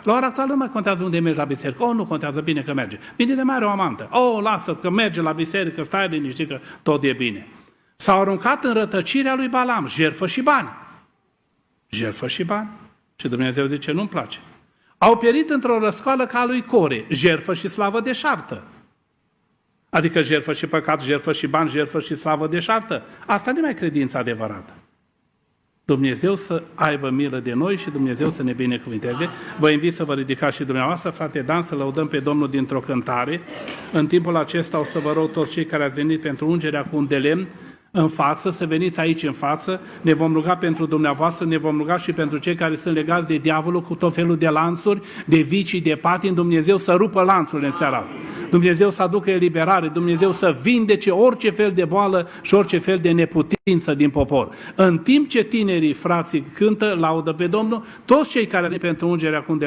La ora actuală nu mai contează unde mergi la biserică. Nu contează, bine că merge. Bine de mai are o amantă. Lasă că merge la biserică, stai liniștit că tot e bine. S-au aruncat în rătăcirea lui Balam, jertfă și bani. Jertfă și bani. Și Dumnezeu zice, nu-mi place. Au pierit într-o răscoală ca a lui Core, jertfă și slavă deșartă. Adică jertfă și păcat, jertfă și bani, jertfă și slavă deșartă. Asta nu mai credința adevărată. Dumnezeu să aibă milă de noi și Dumnezeu să ne binecuvinteze. Vă invit să vă ridicați și dumneavoastră, frate Dan, să lăudăm pe Domnul dintr-o cântare. În timpul acesta o să vă rog toți cei care ați venit pentru ungerea cu un de lemn în față, să veniți aici în față, ne vom ruga pentru dumneavoastră, ne vom ruga și pentru cei care sunt legați de diavolul cu tot felul de lanțuri, de vicii, de patii, Dumnezeu să rupă lanțurile în seara. Dumnezeu să aducă eliberare, Dumnezeu să vindece orice fel de boală și orice fel de neputință din popor. În timp ce tinerii frații cântă, laudă pe Domnul, toți cei care vin pentru ungerea cu un de lemn,